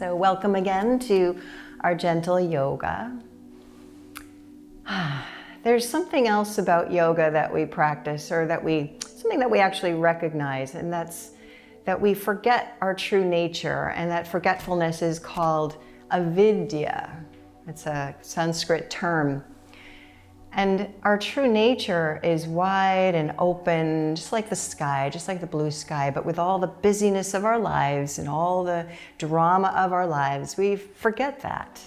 So welcome again to our gentle yoga. There's something else about yoga that we practice, or something that we actually recognize, and that's that we forget our true nature, and that forgetfulness is called avidya. It's a Sanskrit term. And our true nature is wide and open, just like the sky, just like the blue sky, but with all the busyness of our lives and all the drama of our lives, we forget that.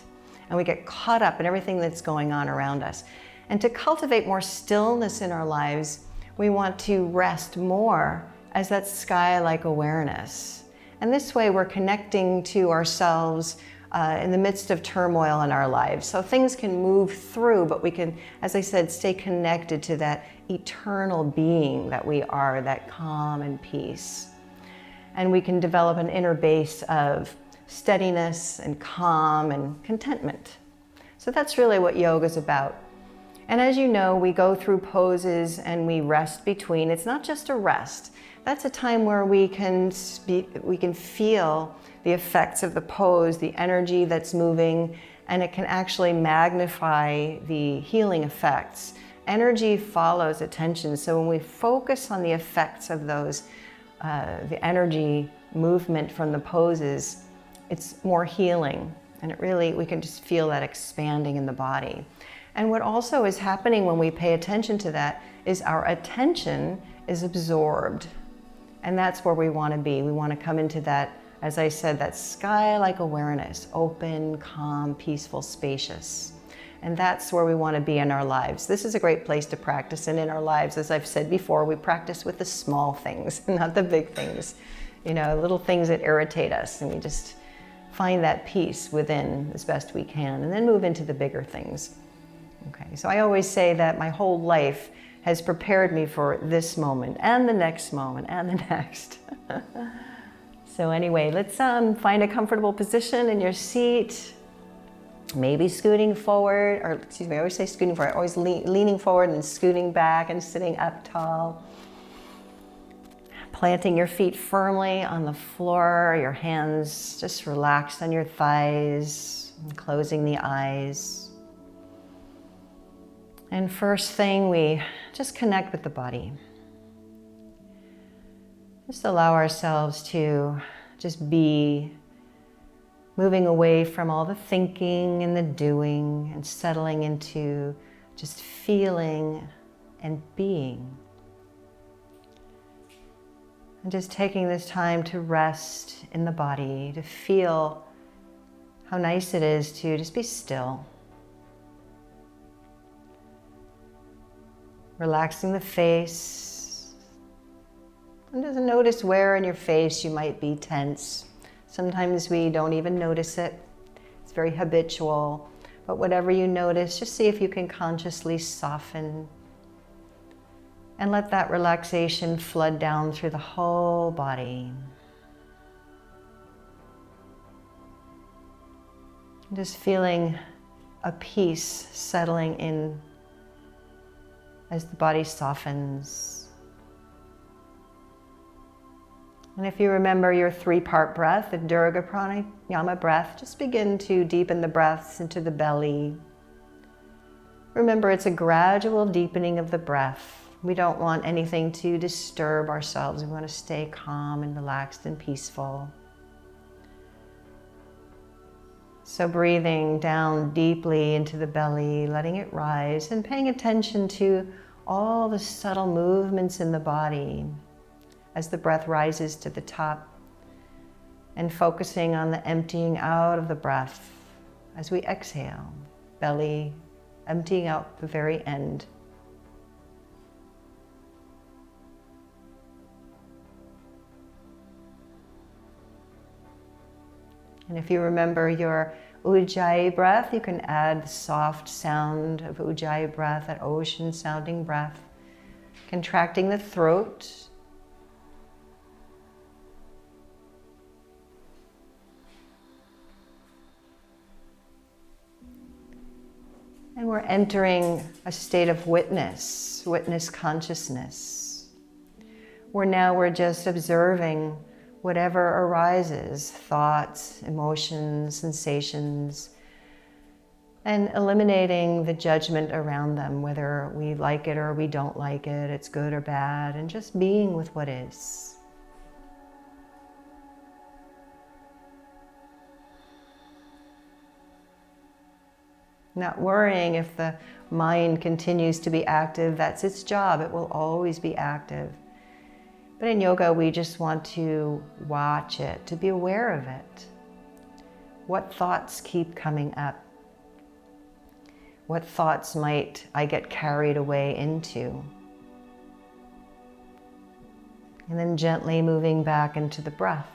And we get caught up in everything that's going on around us. And to cultivate more stillness in our lives, we want to rest more as that sky-like awareness. And this way we're connecting to ourselves in the midst of turmoil in our lives. So things can move through, but we can, as I said, stay connected to that eternal being that we are, that calm and peace. And we can develop an inner base of steadiness and calm and contentment. So that's really what yoga is about. And as you know, we go through poses and we rest between. It's not just a rest. That's a time where we can feel the effects of the pose, the energy that's moving, and it can actually magnify the healing effects. Energy follows attention, so when we focus on the effects of those, the energy movement from the poses, it's more healing, and we can just feel that expanding in the body. And what also is happening when we pay attention to that is our attention is absorbed. And that's where we want to be. We want to come into that, as I said, that sky-like awareness, open, calm, peaceful, spacious. And that's where we want to be in our lives. This is a great place to practice. And in our lives, as I've said before, we practice with the small things, not the big things. You know, little things that irritate us. And we just find that peace within as best we can, and then move into the bigger things. Okay, so I always say that my whole life has prepared me for this moment and the next moment and the next. So anyway, let's find a comfortable position in your seat. Maybe scooting forward, or excuse me, I always say scooting forward, always leaning forward and scooting back and sitting up tall. Planting your feet firmly on the floor, your hands just relaxed on your thighs, and closing the eyes. And first thing, we just connect with the body. Just allow ourselves to just be, moving away from all the thinking and the doing, and settling into just feeling and being. And just taking this time to rest in the body, to feel how nice it is to just be still. Relaxing the face. And just notice where in your face you might be tense. Sometimes we don't even notice it. It's very habitual. But whatever you notice, just see if you can consciously soften. And let that relaxation flood down through the whole body. Just feeling a peace settling in as the body softens. And if you remember your 3-part breath, the Durga Pranayama breath, just begin to deepen the breaths into the belly. Remember, it's a gradual deepening of the breath. We don't want anything to disturb ourselves. We want to stay calm and relaxed and peaceful. So breathing down deeply into the belly, letting it rise, and paying attention to all the subtle movements in the body as the breath rises to the top, and focusing on the emptying out of the breath as we exhale, belly emptying out the very end. And if you remember your Ujjayi breath, you can add the soft sound of Ujjayi breath, that ocean sounding breath, contracting the throat. And we're entering a state of witness consciousness, where now we're just observing whatever arises, thoughts, emotions, sensations, and eliminating the judgment around them, whether we like it or we don't like it, it's good or bad, and just being with what is. Not worrying if the mind continues to be active. That's its job. It will always be active. But in yoga, we just want to watch it, to be aware of it. What thoughts keep coming up? What thoughts might I get carried away into? And then gently moving back into the breath.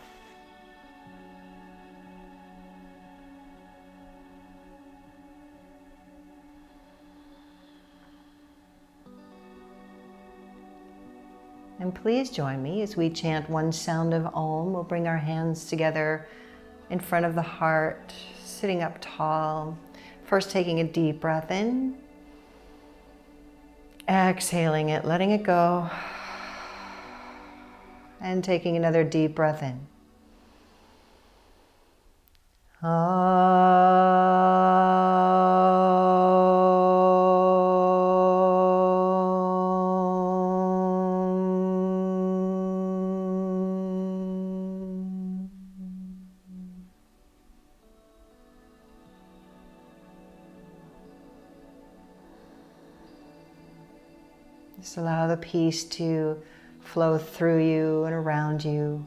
And please join me as we chant one sound of Om. We'll bring our hands together in front of the heart, sitting up tall. First, taking a deep breath in. Exhaling it, letting it go. And taking another deep breath in. Just allow the peace to flow through you and around you.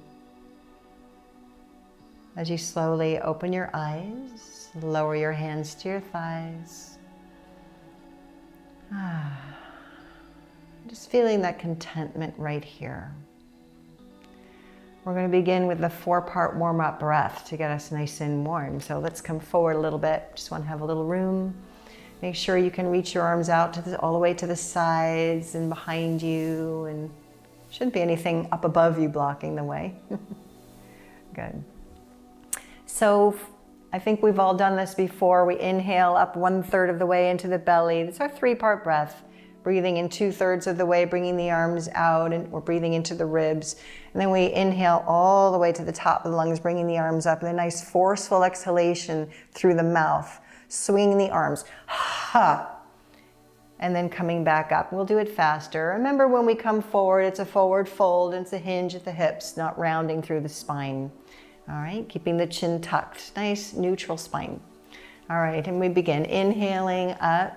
As you slowly open your eyes, lower your hands to your thighs. Just feeling that contentment right here. We're going to begin with the 4-part warm-up breath to get us nice and warm. So let's come forward a little bit. Just want to have a little room. Make sure you can reach your arms out to all the way to the sides and behind you, and shouldn't be anything up above you blocking the way. Good. So I think we've all done this before. We inhale up 1/3 of the way into the belly. It's our 3-part breath. Breathing in 2/3 of the way, bringing the arms out, and we're breathing into the ribs. And then we inhale all the way to the top of the lungs, bringing the arms up, and a nice forceful exhalation through the mouth. Swinging the arms, and then coming back up. We'll do it faster. Remember, when we come forward, it's a forward fold, and it's a hinge at the hips, not rounding through the spine. All right, keeping the chin tucked, nice neutral spine. All right, and we begin inhaling up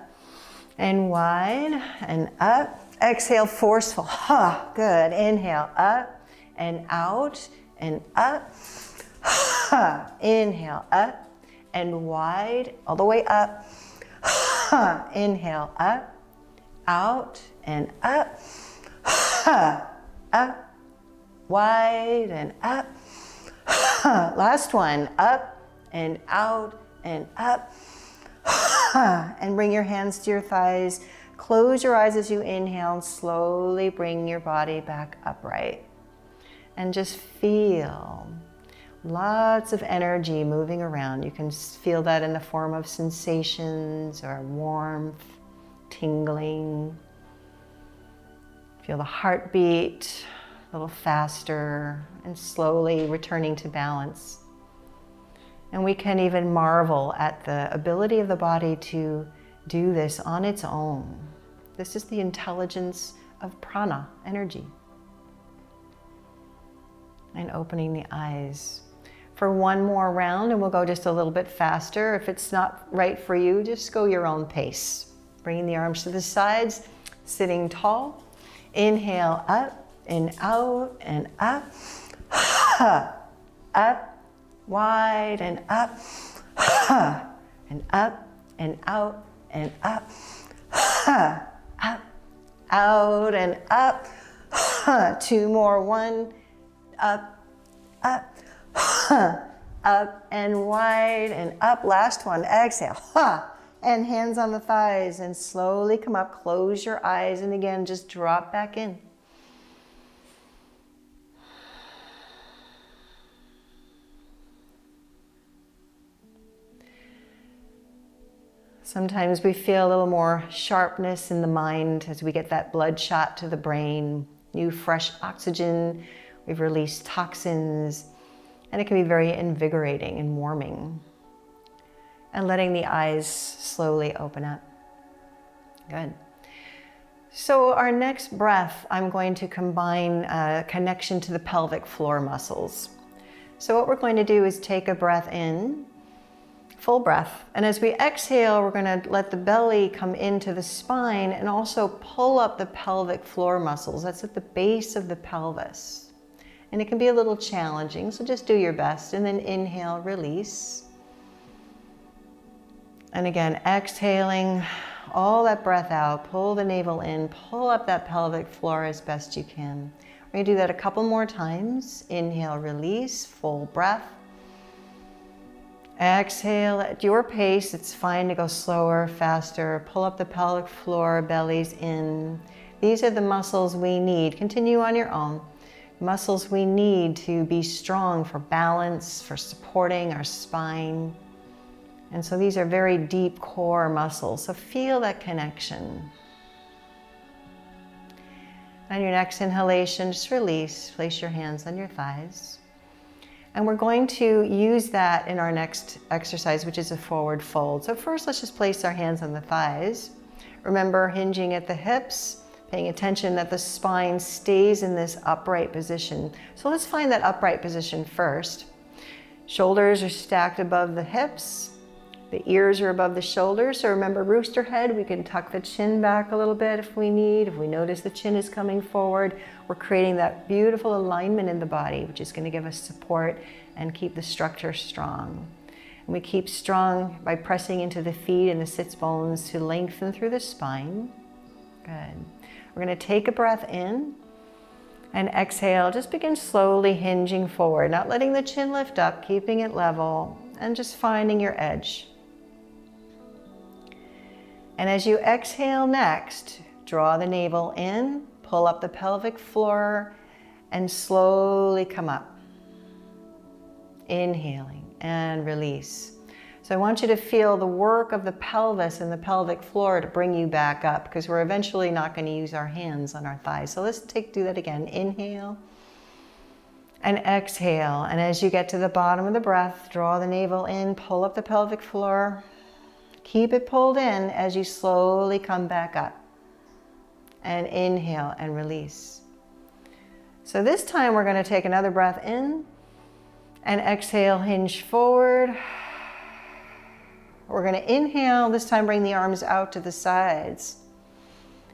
and wide and up. Exhale, forceful, good. Inhale, up and out and up. Inhale, up and wide, all the way up. Inhale, up, out, and up. Up, wide, and up. Last one, up, and out, and up. And bring your hands to your thighs. Close your eyes as you inhale, and slowly bring your body back upright. And just feel lots of energy moving around. You can feel that in the form of sensations or warmth, tingling. Feel the heartbeat a little faster and slowly returning to balance. And we can even marvel at the ability of the body to do this on its own. This is the intelligence of prana, energy. And opening the eyes. For one more round, and we'll go just a little bit faster. If it's not right for you, just go your own pace. Bringing the arms to the sides, sitting tall. Inhale, up and out and up. Up, wide and up. And up and out and up. Up, out and up. 2 more, 1, up, up. Up and wide and up. Last one, exhale. And hands on the thighs and slowly come up. Close your eyes and again, just drop back in. Sometimes we feel a little more sharpness in the mind as we get that blood shot to the brain, new fresh oxygen. We've released toxins, and it can be very invigorating and warming. And letting the eyes slowly open up. Good. So our next breath, I'm going to combine a connection to the pelvic floor muscles. So what we're going to do is take a breath in, full breath. And as we exhale, we're going to let the belly come into the spine and also pull up the pelvic floor muscles. That's at the base of the pelvis. And it can be a little challenging, so just do your best. And then inhale, release. And again, exhaling all that breath out, pull the navel in, pull up that pelvic floor as best you can. We're going to do that a couple more times. Inhale, release, full breath. Exhale at your pace. It's fine to go slower, faster. Pull up the pelvic floor, bellies in. These are the muscles we need. Continue on your own. Muscles we need to be strong for balance, for supporting our spine. And so these are very deep core muscles. So feel that connection. On your next inhalation, just release. Place your hands on your thighs. And we're going to use that in our next exercise, which is a forward fold. So first, let's just place our hands on the thighs. Remember, hinging at the hips, paying attention that the spine stays in this upright position. So let's find that upright position first. Shoulders are stacked above the hips. The ears are above the shoulders. So remember, rooster head, we can tuck the chin back a little bit if we need. If we notice the chin is coming forward, we're creating that beautiful alignment in the body, which is going to give us support and keep the structure strong. And we keep strong by pressing into the feet and the sits bones to lengthen through the spine. Good. We're going to take a breath in and exhale. Just begin slowly hinging forward, not letting the chin lift up, keeping it level, and just finding your edge. And as you exhale next, draw the navel in, pull up the pelvic floor, and slowly come up. Inhaling and release. So I want you to feel the work of the pelvis and the pelvic floor to bring you back up, because we're eventually not going to use our hands on our thighs. So let's do that again. Inhale and exhale. And as you get to the bottom of the breath, draw the navel in, pull up the pelvic floor. Keep it pulled in as you slowly come back up. And inhale and release. So this time we're going to take another breath in and exhale, hinge forward. We're going to inhale, this time bring the arms out to the sides.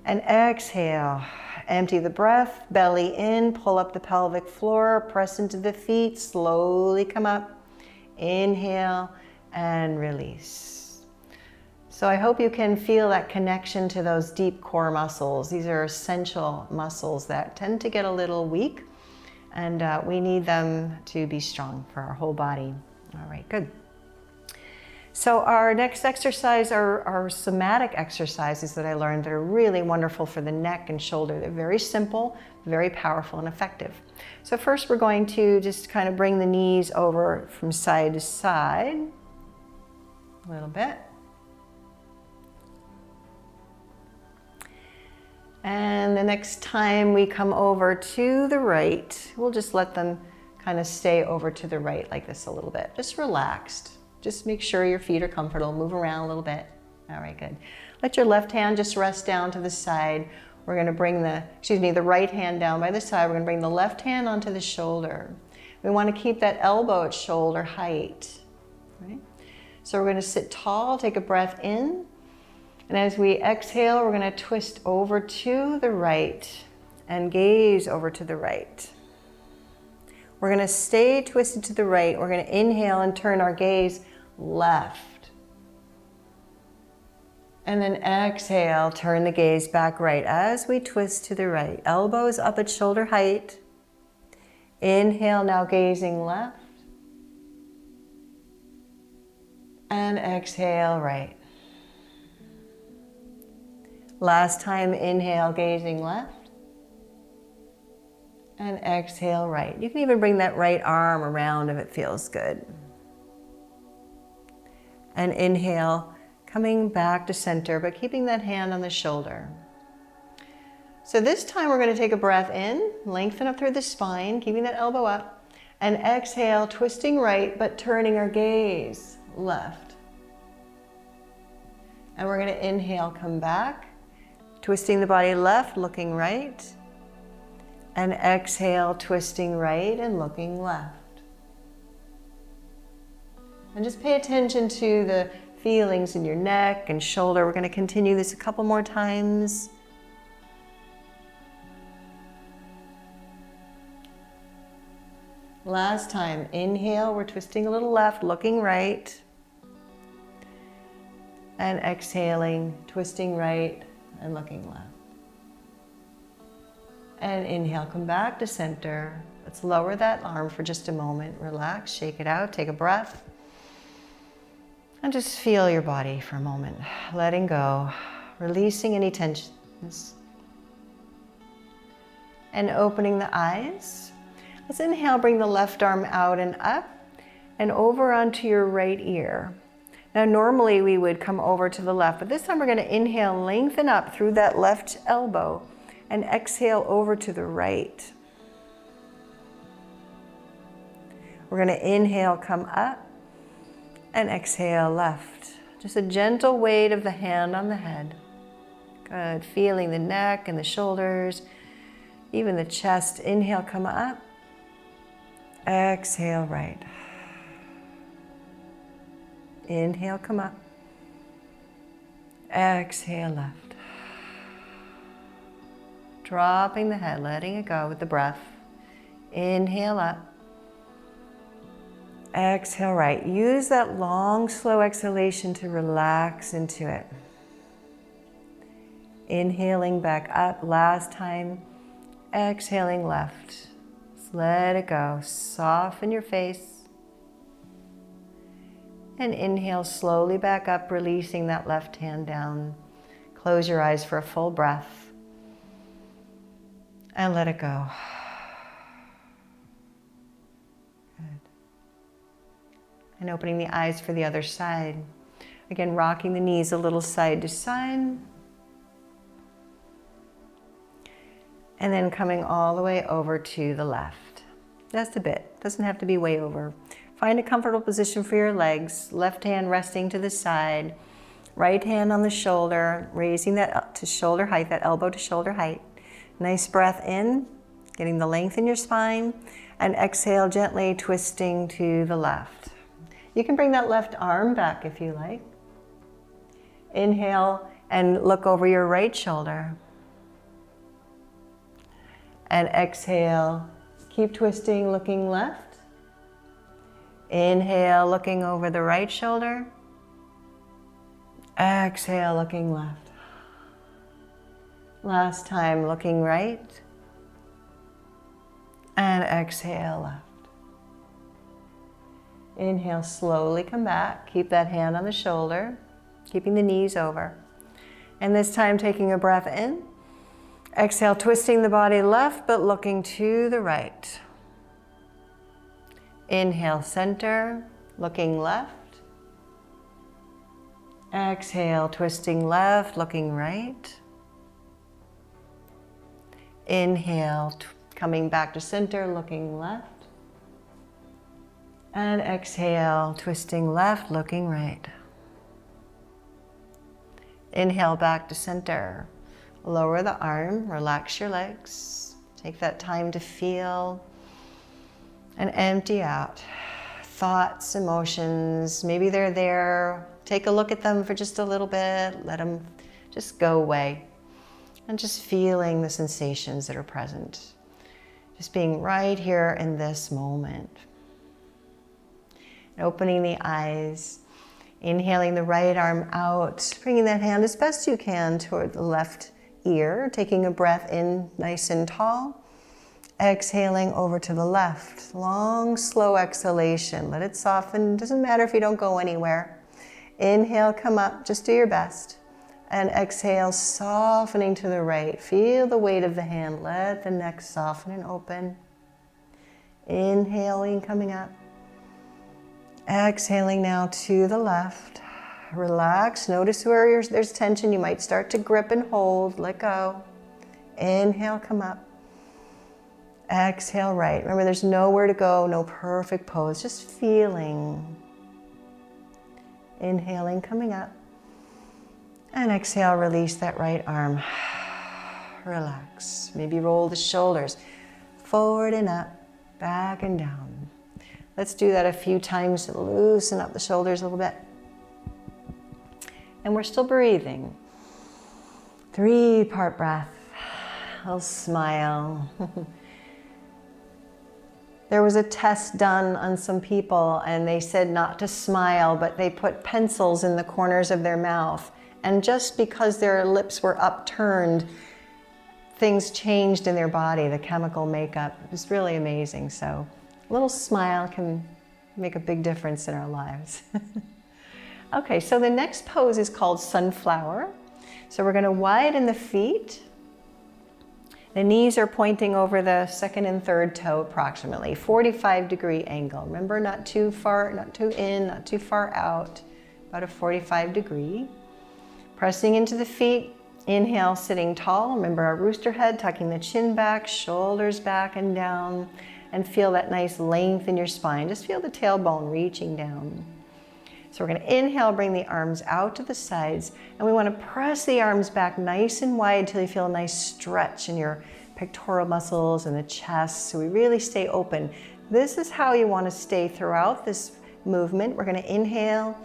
And exhale, empty the breath, belly in, pull up the pelvic floor, press into the feet, slowly come up. Inhale and release. So I hope you can feel that connection to those deep core muscles. These are essential muscles that tend to get a little weak, and we need them to be strong for our whole body. All right, good. So our next exercise are somatic exercises that I learned that are really wonderful for the neck and shoulder. They're very simple, very powerful and effective. So first we're going to just kind of bring the knees over from side to side a little bit. And the next time we come over to the right, we'll just let them kind of stay over to the right like this a little bit. Just relaxed. Just make sure your feet are comfortable. Move around a little bit. All right, good. Let your left hand just rest down to the side. We're going to bring the right hand down by the side. We're going to bring the left hand onto the shoulder. We want to keep that elbow at shoulder height. Right? So we're going to sit tall, take a breath in. And as we exhale, we're going to twist over to the right and gaze over to the right. We're going to stay twisted to the right. We're going to inhale and turn our gaze left. And then exhale, turn the gaze back right as we twist to the right. Elbows up at shoulder height. Inhale, now gazing left. And exhale, right. Last time, inhale, gazing left. And exhale, right. You can even bring that right arm around if it feels good. And inhale, coming back to center, but keeping that hand on the shoulder. So this time we're going to take a breath in, lengthen up through the spine, keeping that elbow up, and exhale, twisting right, but turning our gaze left. And we're going to inhale, come back, twisting the body left, looking right, and exhale, twisting right and looking left. And just pay attention to the feelings in your neck and shoulder. We're going to continue this a couple more times. Last time, inhale, we're twisting a little left, looking right. And exhaling, twisting right and looking left. And inhale, come back to center. Let's lower that arm for just a moment. Relax, shake it out, take a breath. And just feel your body for a moment. Letting go, releasing any tensions. And opening the eyes. Let's inhale, bring the left arm out and up and over onto your right ear. Now normally we would come over to the left, but this time we're going to inhale, lengthen up through that left elbow and exhale over to the right. We're going to inhale, come up and exhale left. Just a gentle weight of the hand on the head. Good, feeling the neck and the shoulders, even the chest. Inhale, come up. Exhale, right. Inhale, come up. Exhale, left. Dropping the head, letting it go with the breath. Inhale up. Exhale, right. Use that long, slow exhalation to relax into it. Inhaling back up. Last time. Exhaling left. Just let it go. Soften your face. And inhale slowly back up, releasing that left hand down. Close your eyes for a full breath. And let it go. Good. And opening the eyes for the other side. Again, rocking the knees a little side to side. And then coming all the way over to the left. Just a bit. Doesn't have to be way over. Find a comfortable position for your legs. Left hand resting to the side. Right hand on the shoulder, raising that up to shoulder height, that elbow to shoulder height. Nice breath in, getting the length in your spine. And exhale, gently twisting to the left. You can bring that left arm back if you like. Inhale and look over your right shoulder. And exhale, keep twisting, looking left. Inhale, looking over the right shoulder. Exhale, looking left. Last time, looking right. And exhale, left. Inhale, slowly come back. Keep that hand on the shoulder, keeping the knees over. And this time, taking a breath in. Exhale, twisting the body left, but looking to the right. Inhale, center, looking left. Exhale, twisting left, looking right. Inhale, coming back to center, looking left. And exhale, twisting left, looking right. Inhale, back to center. Lower the arm, relax your legs. Take that time to feel and empty out thoughts, emotions. Maybe they're there. Take a look at them for just a little bit. Let them just go away. And just feeling the sensations that are present. Just being right here in this moment. And opening the eyes. Inhaling the right arm out. Bringing that hand as best you can toward the left ear. Taking a breath in nice and tall. Exhaling over to the left. Long, slow exhalation. Let it soften. Doesn't matter if you don't go anywhere. Inhale, come up. Just do your best. And exhale, softening to the right. Feel the weight of the hand. Let the neck soften and open. Inhaling, coming up. Exhaling now to the left. Relax. Notice where there's tension. You might start to grip and hold. Let go. Inhale, come up. Exhale, right. Remember, there's nowhere to go, no perfect pose, just feeling. Inhaling, coming up. And exhale, release that right arm. Relax. Maybe roll the shoulders forward and up, back and down. Let's do that a few times to loosen up the shoulders a little bit. And we're still breathing. 3-part breath. I'll smile. There was a test done on some people and they said not to smile, but they put pencils in the corners of their mouth. And just because their lips were upturned, things changed in their body, the chemical makeup. It was really amazing. So a little smile can make a big difference in our lives. Okay, so the next pose is called sunflower. So we're going to widen the feet. The knees are pointing over the second and third toe approximately, 45-degree angle. Remember, not too far, not too in, not too far out, about a 45-degree. Pressing into the feet, inhale, sitting tall. Remember our rooster head, tucking the chin back, shoulders back and down, and feel that nice length in your spine. Just feel the tailbone reaching down. So we're going to inhale, bring the arms out to the sides, and we want to press the arms back nice and wide till you feel a nice stretch in your pectoral muscles and the chest, so we really stay open. This is how you want to stay throughout this movement. We're going to inhale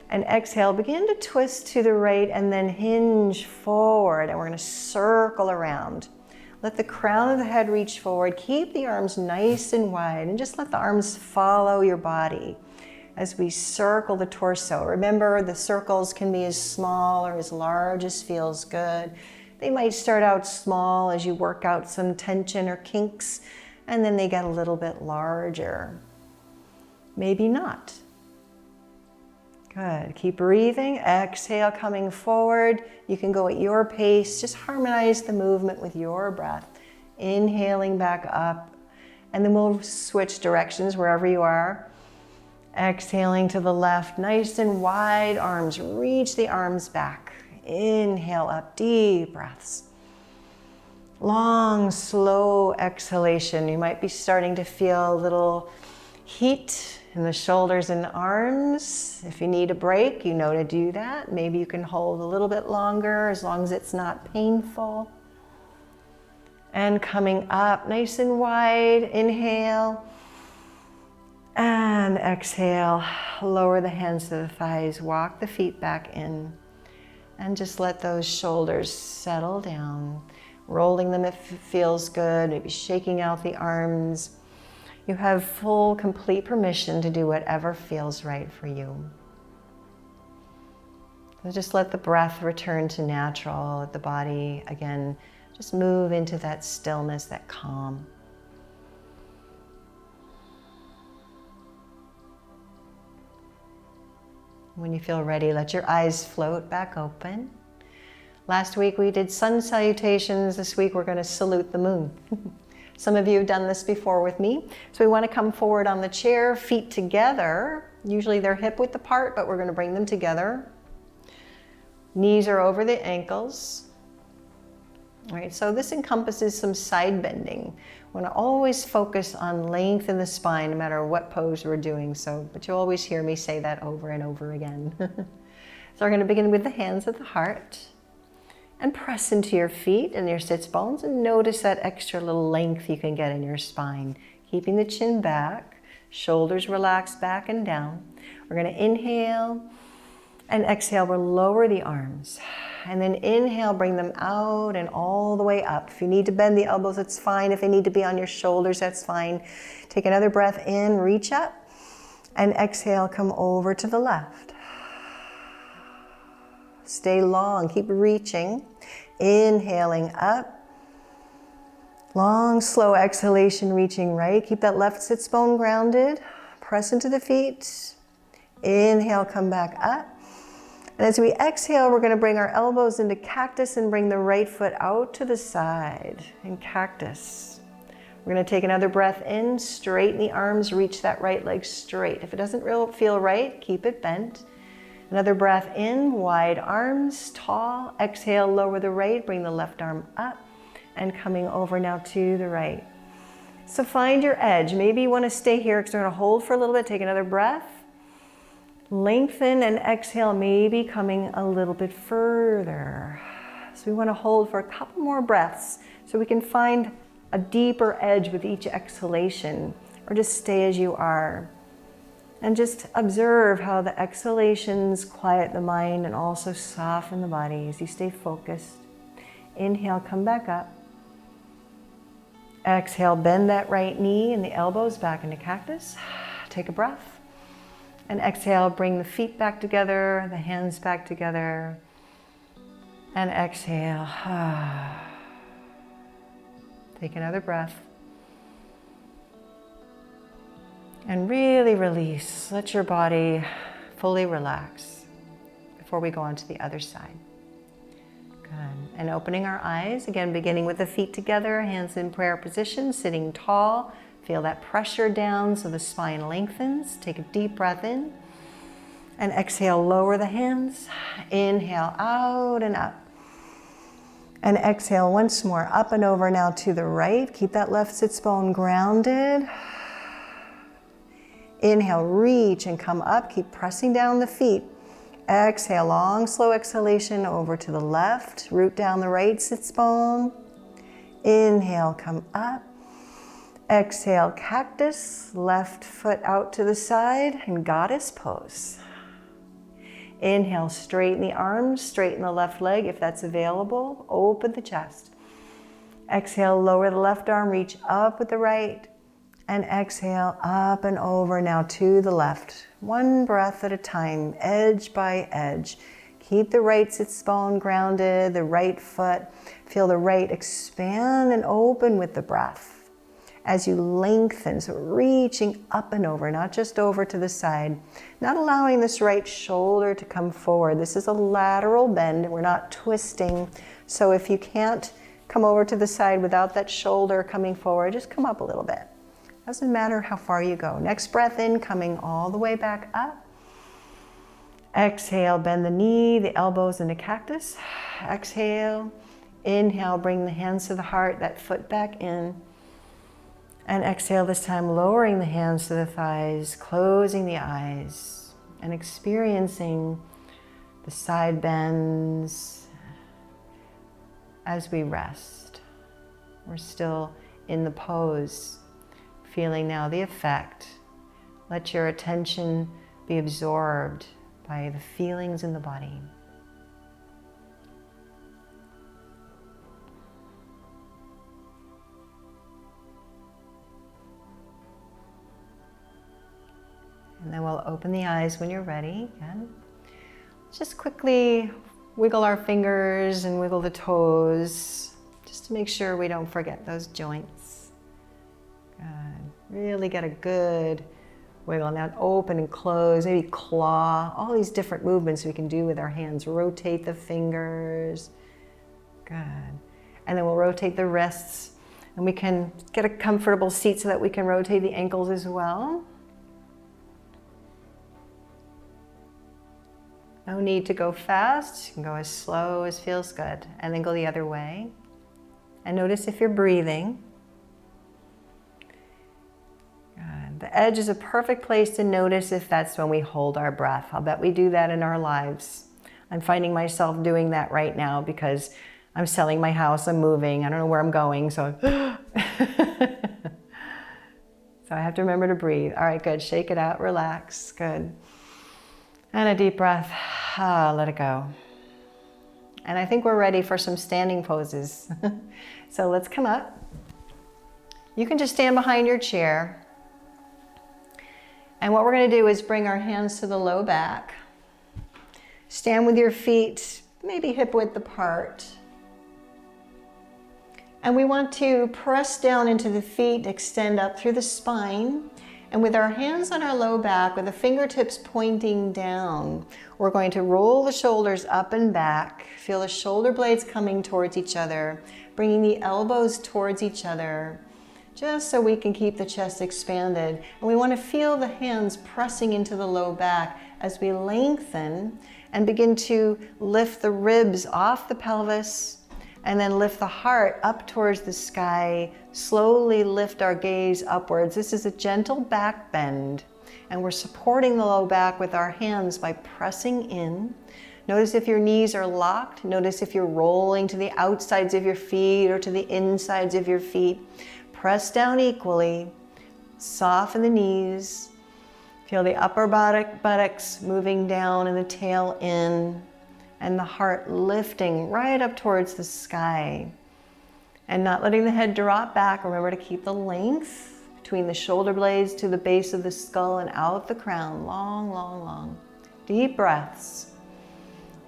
and exhale, begin to twist to the right and then hinge forward, and we're going to circle around. Let the crown of the head reach forward, keep the arms nice and wide, and just let the arms follow your body as we circle the torso. Remember, the circles can be as small or as large as feels good. They might start out small as you work out some tension or kinks, and then they get a little bit larger. Maybe not. Good. Keep breathing. Exhale, coming forward. You can go at your pace. Just harmonize the movement with your breath. Inhaling back up, and then we'll switch directions wherever you are. Exhaling to the left, nice and wide arms. Reach the arms back. Inhale up, deep breaths. Long, slow exhalation. You might be starting to feel a little heat in the shoulders and arms. If you need a break, you know to do that. Maybe you can hold a little bit longer as long as it's not painful. And coming up, nice and wide. Inhale. And exhale, lower the hands to the thighs, walk the feet back in, and just let those shoulders settle down, rolling them if it feels good, maybe shaking out the arms. You have full, complete permission to do whatever feels right for you. So just let the breath return to natural, let the body, again, just move into that stillness, that calm. When you feel ready, let your eyes float back open. Last week we did sun salutations. This week we're going to salute the moon. Some of you have done this before with me. So we want to come forward on the chair, feet together. Usually they're hip width apart, but we're going to bring them together. Knees are over the ankles. All right, so this encompasses some side bending. We want to always focus on length in the spine, no matter what pose we're doing. But you'll always hear me say that over and over again. So we're going to begin with the hands at the heart and press into your feet and your sits bones and notice that extra little length you can get in your spine. Keeping the chin back, shoulders relaxed back and down. We're going to inhale and exhale. We'll lower the arms. And then inhale, bring them out and all the way up. If you need to bend the elbows, that's fine. If they need to be on your shoulders, that's fine. Take another breath in, reach up, and exhale, come over to the left. Stay long, keep reaching. Inhaling up. Long, slow exhalation, reaching right. Keep that left sits bone grounded. Press into the feet. Inhale, come back up. And as we exhale, we're going to bring our elbows into cactus and bring the right foot out to the side in cactus. We're going to take another breath in, straighten the arms, reach that right leg straight. If it doesn't feel right, keep it bent. Another breath in, wide arms, tall. Exhale, lower the right, bring the left arm up. and coming over now to the right. So find your edge. Maybe you want to stay here because we're going to hold for a little bit. Take another breath. Lengthen and exhale, maybe coming a little bit further. So we want to hold for a couple more breaths so we can find a deeper edge with each exhalation, or just stay as you are. And just observe how the exhalations quiet the mind and also soften the body as you stay focused. Inhale, come back up. Exhale, bend that right knee and the elbows back into cactus. Take a breath. And exhale, bring the feet back together, the hands back together. And exhale. Take another breath. And really release. Let your body fully relax before we go on to the other side. Good. And opening our eyes, again, beginning with the feet together, hands in prayer position, sitting tall. Feel that pressure down so the spine lengthens. Take a deep breath in. And exhale, lower the hands. Inhale, out and up. And exhale once more, up and over now to the right. Keep that left sits bone grounded. Inhale, reach and come up. Keep pressing down the feet. Exhale, long, slow exhalation over to the left. Root down the right sits bone. Inhale, come up. Exhale, cactus. Left foot out to the side and goddess pose. Inhale, straighten the arms, straighten the left leg if that's available. Open the chest. Exhale, lower the left arm, reach up with the right. And exhale, up and over now to the left. One breath at a time, edge by edge. Keep the right sits bone grounded, the right foot. Feel the right expand and open with the breath. As you lengthen, so reaching up and over, not just over to the side. Not allowing this right shoulder to come forward. This is a lateral bend, we're not twisting. So if you can't come over to the side without that shoulder coming forward, just come up a little bit. Doesn't matter how far you go. Next breath in, coming all the way back up. Exhale, bend the knee, the elbows into cactus. Exhale, inhale, bring the hands to the heart, that foot back in. And exhale this time, lowering the hands to the thighs, closing the eyes, and experiencing the side bends as we rest. We're still in the pose. Feeling now the effect. Let your attention be absorbed by the feelings in the body. And then we'll open the eyes when you're ready. Again. Just quickly wiggle our fingers and wiggle the toes, just to make sure we don't forget those joints. Good. Really get a good wiggle. Now open and close, maybe claw, all these different movements we can do with our hands. Rotate the fingers. Good. And then we'll rotate the wrists, and we can get a comfortable seat so that we can rotate the ankles as well. No need to go fast. You can go as slow as feels good, and then go the other way. And notice if you're breathing. Good. The edge is a perfect place to notice if that's when we hold our breath. I'll bet we do that in our lives. I'm finding myself doing that right now because I'm selling my house, I'm moving, I don't know where I'm going, so so I have to remember to breathe. All right, good. Shake it out, relax. Good. And a deep breath. Let it go. And I think we're ready for some standing poses. So let's come up. You can just stand behind your chair. And what we're going to do is bring our hands to the low back. Stand with your feet maybe hip width apart. And we want to press down into the feet, extend up through the spine. And with our hands on our low back, with the fingertips pointing down, we're going to roll the shoulders up and back. Feel the shoulder blades coming towards each other, bringing the elbows towards each other, just so we can keep the chest expanded. And we want to feel the hands pressing into the low back as we lengthen and begin to lift the ribs off the pelvis, And then lift the heart up towards the sky. Slowly lift our gaze upwards. This is a gentle back bend. And we're supporting the low back with our hands by pressing in. Notice if your knees are locked. Notice if you're rolling to the outsides of your feet or to the insides of your feet. Press down equally. Soften the knees. Feel the upper buttocks moving down and the tail in. And the heart lifting right up towards the sky. And not letting the head drop back. Remember to keep the length between the shoulder blades to the base of the skull and out the crown. Long, long, long. Deep breaths.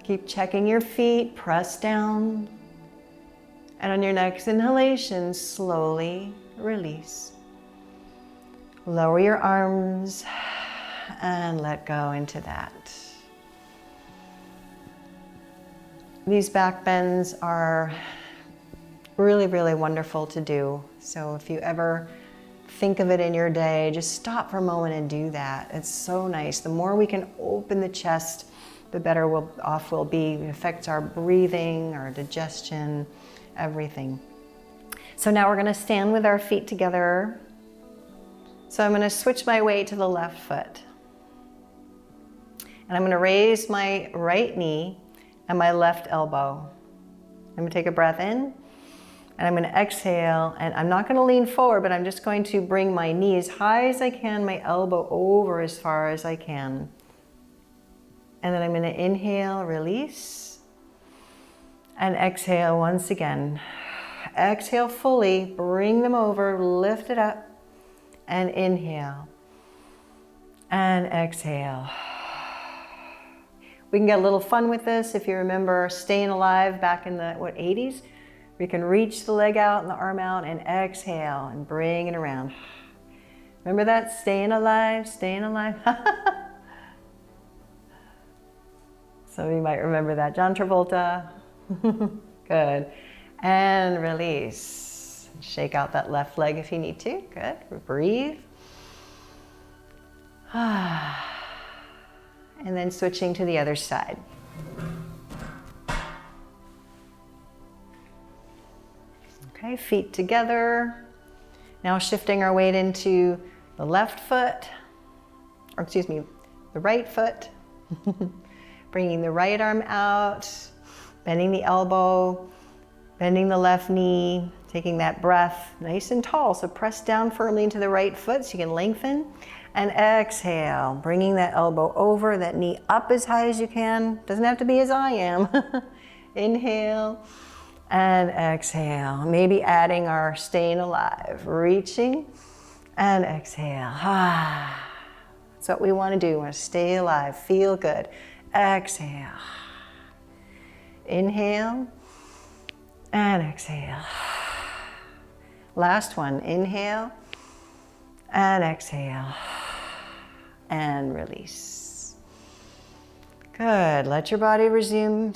Keep checking your feet. Press down. And on your next inhalation, slowly release. Lower your arms and let go into that. These back bends are really, really wonderful to do. So if you ever think of it in your day, just stop for a moment and do that. It's so nice. The more we can open the chest, the better off we'll be. It affects our breathing, our digestion, everything. So now we're going to stand with our feet together. So I'm going to switch my weight to the left foot. And I'm going to raise my right knee and my left elbow. I'm going to take a breath in, and I'm going to exhale, and I'm not going to lean forward, but I'm just going to bring my knee as high as I can, my elbow over as far as I can. And then I'm going to inhale, release, and exhale once again. Exhale fully, bring them over, lift it up, and inhale, and exhale. We can get a little fun with this. If you remember Staying Alive back in the 80s, we can reach the leg out and the arm out and exhale and bring it around. Remember that? Staying alive, staying alive. Some of you might remember that. John Travolta. Good. And release. Shake out that left leg if you need to. Good. Breathe. And then switching to the other side. Okay, feet together. Now shifting our weight into the left foot, or excuse me, the right foot. Bringing the right arm out, bending the elbow, bending the left knee, taking that breath nice and tall. So press down firmly into the right foot so you can lengthen. And exhale, bringing that elbow over, that knee up as high as you can. Doesn't have to be as I am. Inhale and exhale. Maybe adding our staying alive. Reaching and exhale. That's what we want to do. We want to stay alive, feel good. Exhale. Inhale and exhale. Last one. Inhale and exhale. And release. Good. Let your body resume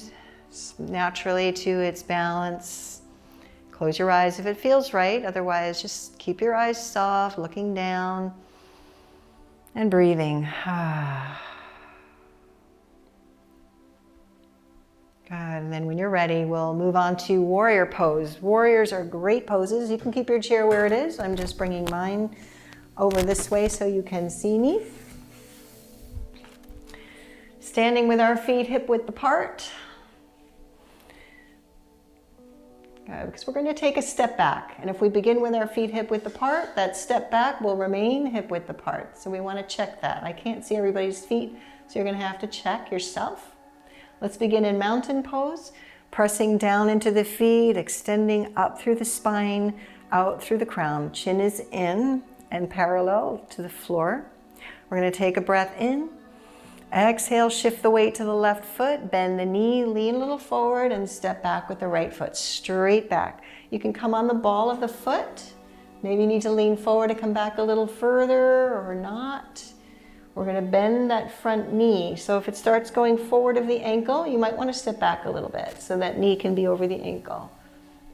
naturally to its balance. Close your eyes if it feels right. Otherwise, just keep your eyes soft, looking down and breathing. Good. And then when you're ready, we'll move on to warrior pose. Warriors are great poses. You can keep your chair where it is. I'm just bringing mine over this way so you can see me. Standing with our feet hip width apart. Good, because we're going to take a step back. And if we begin with our feet hip width apart, that step back will remain hip width apart. So we want to check that. I can't see everybody's feet, so you're going to have to check yourself. Let's begin in mountain pose. Pressing down into the feet, extending up through the spine, out through the crown. Chin is in and parallel to the floor. We're going to take a breath in. Exhale, shift the weight to the left foot, bend the knee, lean a little forward, and step back with the right foot, straight back. You can come on the ball of the foot. Maybe you need to lean forward to come back a little further or not. We're going to bend that front knee. So if it starts going forward of the ankle, you might want to step back a little bit so that knee can be over the ankle.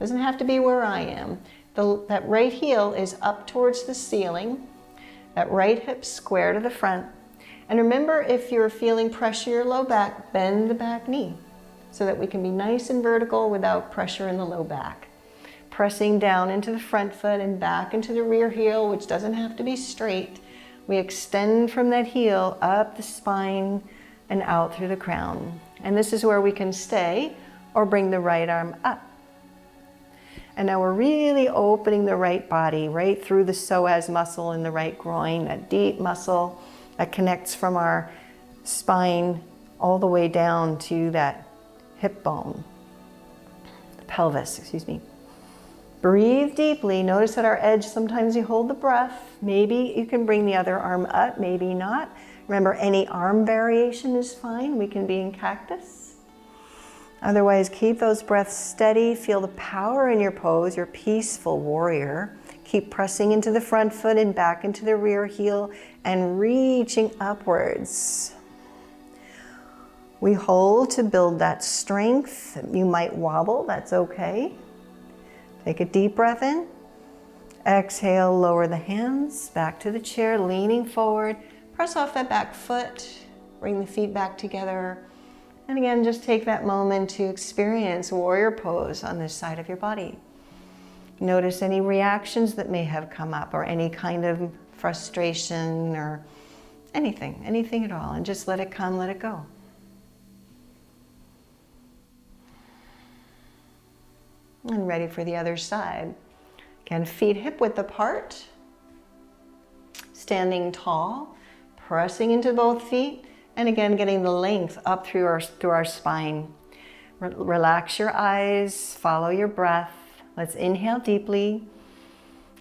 Doesn't have to be where I am. That right heel is up towards the ceiling. That right hip square to the front. And remember, if you're feeling pressure in your low back, bend the back knee. so that we can be nice and vertical without pressure in the low back. Pressing down into the front foot and back into the rear heel, which doesn't have to be straight. We extend from that heel up the spine and out through the crown. And this is where we can stay or bring the right arm up. And now we're really opening the right body right through the psoas muscle in the right groin, that deep muscle that connects from our spine all the way down to that hip bone, the pelvis, excuse me. Breathe deeply. Notice at our edge, sometimes you hold the breath. Maybe you can bring the other arm up, maybe not. Remember, any arm variation is fine. We can be in cactus. Otherwise, keep those breaths steady. Feel the power in your pose, your peaceful warrior. Keep pressing into the front foot and back into the rear heel and reaching upwards. We hold to build that strength. You might wobble, that's okay. Take a deep breath in. Exhale, lower the hands, back to the chair, leaning forward. Press off that back foot, bring the feet back together. And again, just take that moment to experience warrior pose on this side of your body. Notice any reactions that may have come up or any kind of frustration or anything at all. And just let it come, let it go. And ready for the other side. Again, feet hip width apart. Standing tall, pressing into both feet. And again, getting the length up through our spine. Relax your eyes, follow your breath. Let's inhale deeply.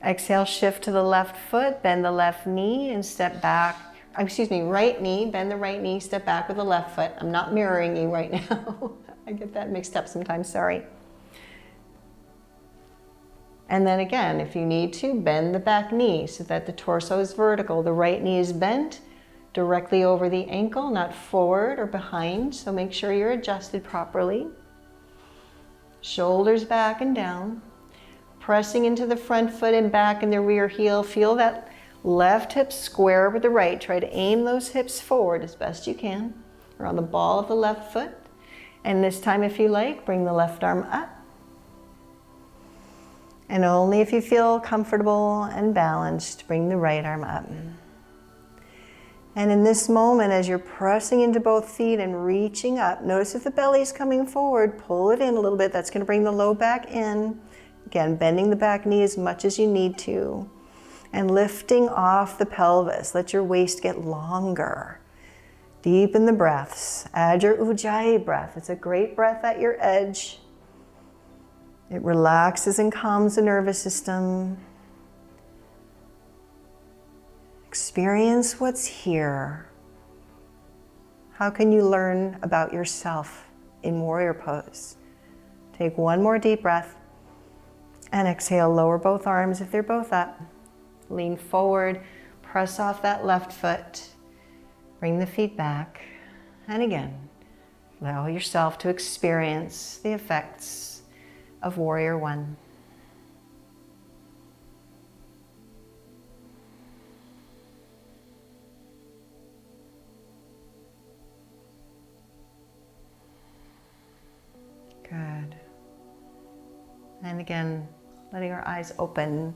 Exhale, shift to the left foot, bend the left knee and step back. Right knee, bend the right knee, step back with the left foot. I'm not mirroring you right now. I get that mixed up sometimes, sorry. And then again, if you need to, bend the back knee so that the torso is vertical. The right knee is bent directly over the ankle, not forward or behind. So make sure you're adjusted properly. Shoulders back and down. Pressing into the front foot and back in the rear heel. Feel that left hip square with the right. Try to aim those hips forward as best you can, or on the ball of the left foot. And this time, if you like, bring the left arm up. And only if you feel comfortable and balanced, bring the right arm up. And in this moment, as you're pressing into both feet and reaching up, notice if the belly is coming forward, pull it in a little bit. That's going to bring the low back in. Again, bending the back knee as much as you need to. And lifting off the pelvis. Let your waist get longer. Deepen the breaths. Add your Ujjayi breath. It's a great breath at your edge. It relaxes and calms the nervous system. Experience what's here. How can you learn about yourself in warrior pose? Take one more deep breath and exhale. Lower both arms if they're both up. Lean forward, press off that left foot. Bring the feet back. And again, allow yourself to experience the effects of Warrior One. Good. And again, letting our eyes open.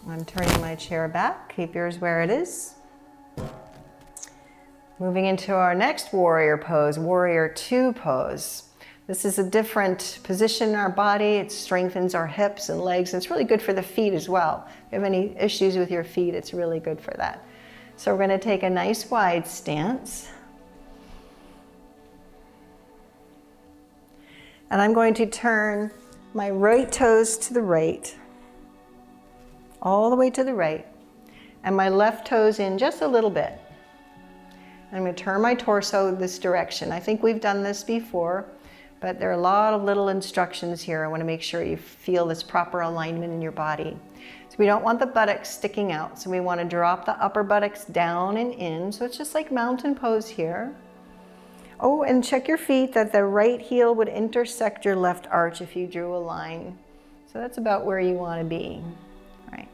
I'm turning my chair back. Keep yours where it is. Moving into our next warrior pose, Warrior Two pose. This is a different position in our body. It strengthens our hips and legs. And it's really good for the feet as well. If you have any issues with your feet, it's really good for that. So we're going to take a nice wide stance. And I'm going to turn my right toes to the right, all the way to the right, and my left toes in just a little bit. I'm going to turn my torso this direction. I think we've done this before, but there are a lot of little instructions here. I want to make sure you feel this proper alignment in your body. So we don't want the buttocks sticking out, so we want to drop the upper buttocks down and in. So it's just like mountain pose here. Oh, and check your feet that the right heel would intersect your left arch if you drew a line. So that's about where you want to be. All right.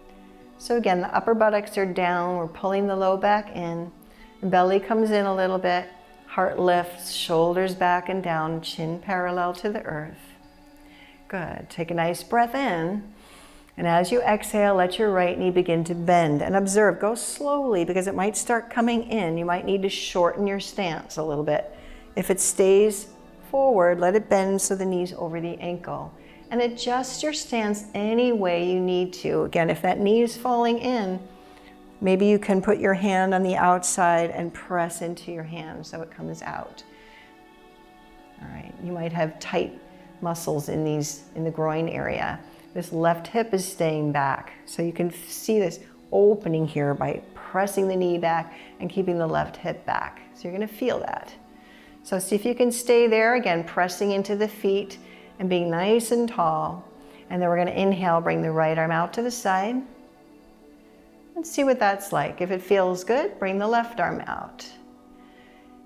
So again, the upper buttocks are down. We're pulling the low back in. The belly comes in a little bit. Heart lifts, shoulders back and down, chin parallel to the earth. Good. Take a nice breath in. And as you exhale, let your right knee begin to bend. And observe, go slowly because it might start coming in. You might need to shorten your stance a little bit. If it stays forward, let it bend so the knee's over the ankle. And adjust your stance any way you need to. Again, if that knee is falling in, maybe you can put your hand on the outside and press into your hand so it comes out. All right, you might have tight muscles in the groin area. This left hip is staying back. So you can see this opening here by pressing the knee back and keeping the left hip back. So you're gonna feel that. So see if you can stay there, again, pressing into the feet and being nice and tall. And then we're gonna inhale, bring the right arm out to the side. And see what that's like. If it feels good, bring the left arm out.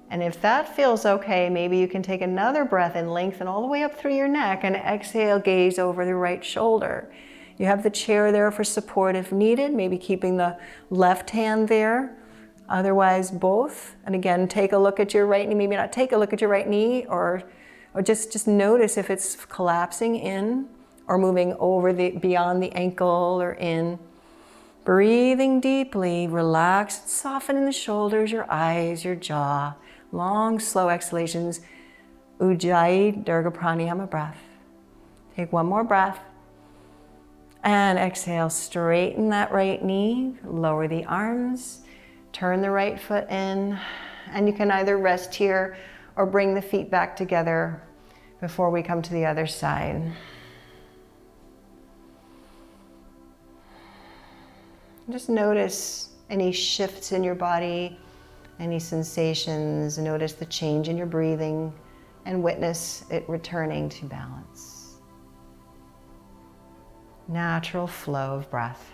And if that feels okay, maybe you can take another breath and lengthen all the way up through your neck and exhale, gaze over the right shoulder. You have the chair there for support if needed, maybe keeping the left hand there, otherwise both. And again, take a look at your right knee, maybe not take a look at your right knee or just notice if it's collapsing in or moving over beyond the ankle or in. Breathing deeply, relax, soften in the shoulders, your eyes, your jaw. Long, slow exhalations. Ujjayi Dirga Pranayama breath. Take one more breath. And exhale, straighten that right knee, lower the arms, turn the right foot in, and you can either rest here or bring the feet back together before we come to the other side. Just notice any shifts in your body, any sensations. Notice the change in your breathing and witness it returning to balance. Natural flow of breath.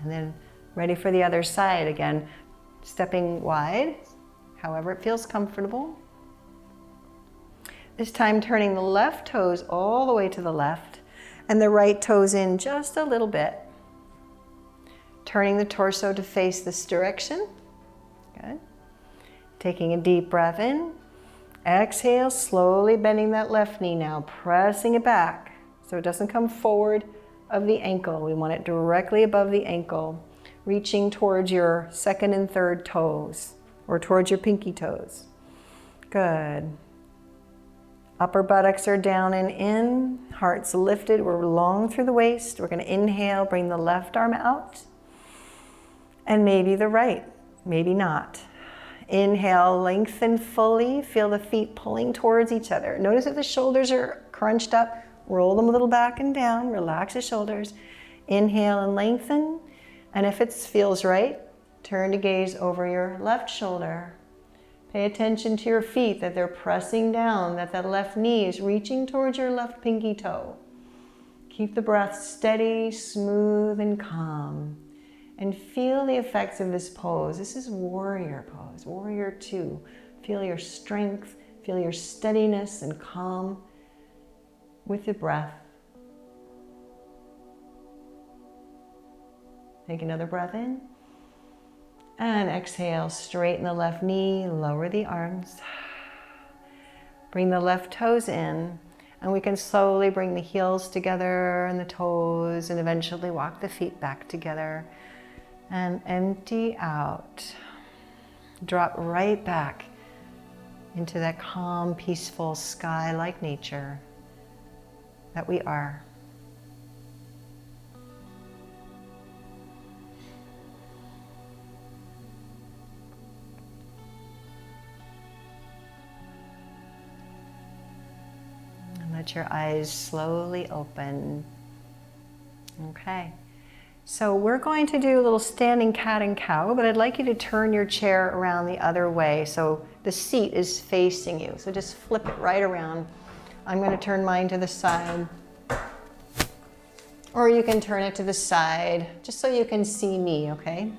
And then ready for the other side again, stepping wide, however it feels comfortable. This time turning the left toes all the way to the left and the right toes in just a little bit. Turning the torso to face this direction. Good. Taking a deep breath in. Exhale, slowly bending that left knee now, pressing it back so it doesn't come forward of the ankle. We want it directly above the ankle, reaching towards your second and third toes or towards your pinky toes. Good. Upper buttocks are down and in, heart's lifted. We're long through the waist. We're going to inhale, bring the left arm out. And maybe the right, maybe not. Inhale, lengthen fully, feel the feet pulling towards each other. Notice if the shoulders are crunched up, roll them a little back and down, relax the shoulders. Inhale and lengthen, and if it feels right, turn to gaze over your left shoulder. Pay attention to your feet, that they're pressing down, that that left knee is reaching towards your left pinky toe. Keep the breath steady, smooth, and calm. And feel the effects of this pose. This is warrior pose, warrior two. Feel your strength, feel your steadiness and calm with the breath. Take another breath in. And exhale, straighten the left knee, lower the arms. Bring the left toes in. And we can slowly bring the heels together and the toes and eventually walk the feet back together. And empty out. Drop right back into that calm, peaceful, sky-like nature that we are. And let your eyes slowly open. Okay. So we're going to do a little standing cat and cow, but I'd like you to turn your chair around the other way so the seat is facing you. So just flip it right around. I'm going to turn mine to the side. Or you can turn it to the side, just so you can see me, okay?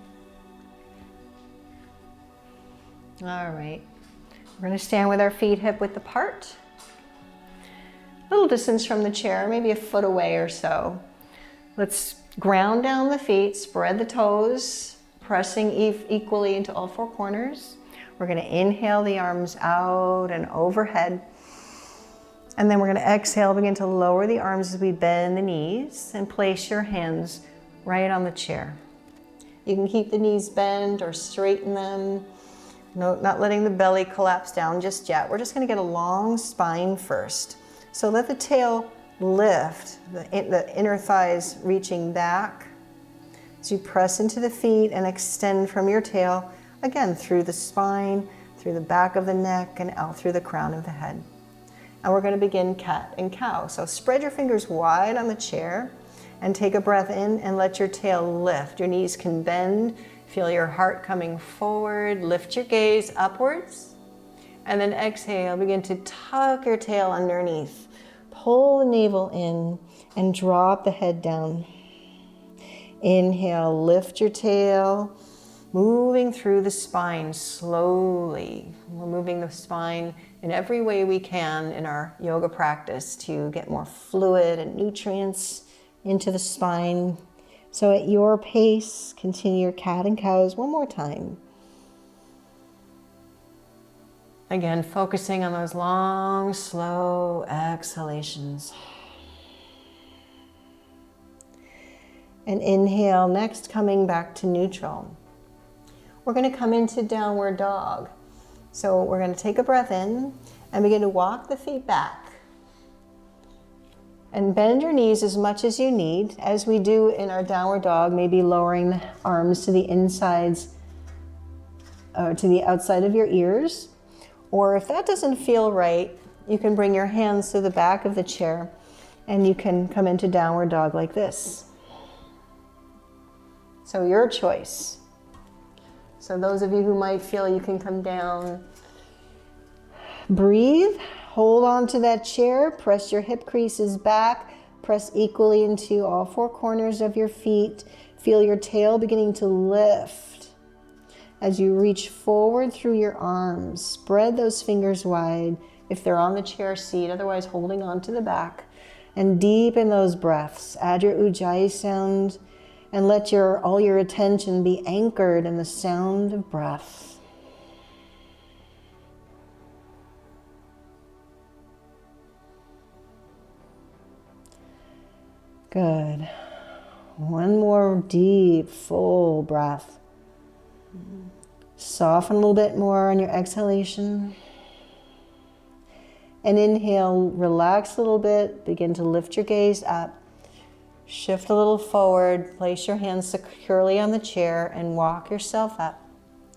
All right. We're going to stand with our feet hip-width apart. A little distance from the chair, maybe a foot away or so. Let's ground down the feet, spread the toes, pressing equally into all four corners. We're going to inhale the arms out and overhead. And then we're going to exhale, begin to lower the arms as we bend the knees and place your hands right on the chair. You can keep the knees bent or straighten them. No, not letting the belly collapse down just yet. We're just going to get a long spine first. So let the tail lift, the inner thighs reaching back. As you press into the feet and extend from your tail, again through the spine, through the back of the neck, and out through the crown of the head. And we're going to begin cat and cow. So spread your fingers wide on the chair and take a breath in and let your tail lift. Your knees can bend. Feel your heart coming forward. Lift your gaze upwards. And then exhale, begin to tuck your tail underneath. Pull the navel in and drop the head down. Inhale, lift your tail, moving through the spine slowly. We're moving the spine in every way we can in our yoga practice to get more fluid and nutrients into the spine. So at your pace, continue your cat and cows one more time. Again, focusing on those long, slow exhalations. And inhale, next coming back to neutral. We're going to come into downward dog. So we're going to take a breath in and begin to walk the feet back. And bend your knees as much as you need, as we do in our downward dog, maybe lowering the arms to the insides, to the outside of your ears. Or if that doesn't feel right, you can bring your hands to the back of the chair and you can come into downward dog like this. So your choice. So those of you who might feel you can come down, breathe, hold on to that chair, press your hip creases back, press equally into all four corners of your feet. Feel your tail beginning to lift. As you reach forward through your arms, spread those fingers wide if they're on the chair seat, otherwise holding on to the back. And deepen those breaths. Add your ujjayi sound and let all your attention be anchored in the sound of breath. Good. One more deep, full breath. Soften a little bit more on your exhalation. And inhale, relax a little bit, begin to lift your gaze up. Shift a little forward, place your hands securely on the chair and walk yourself up.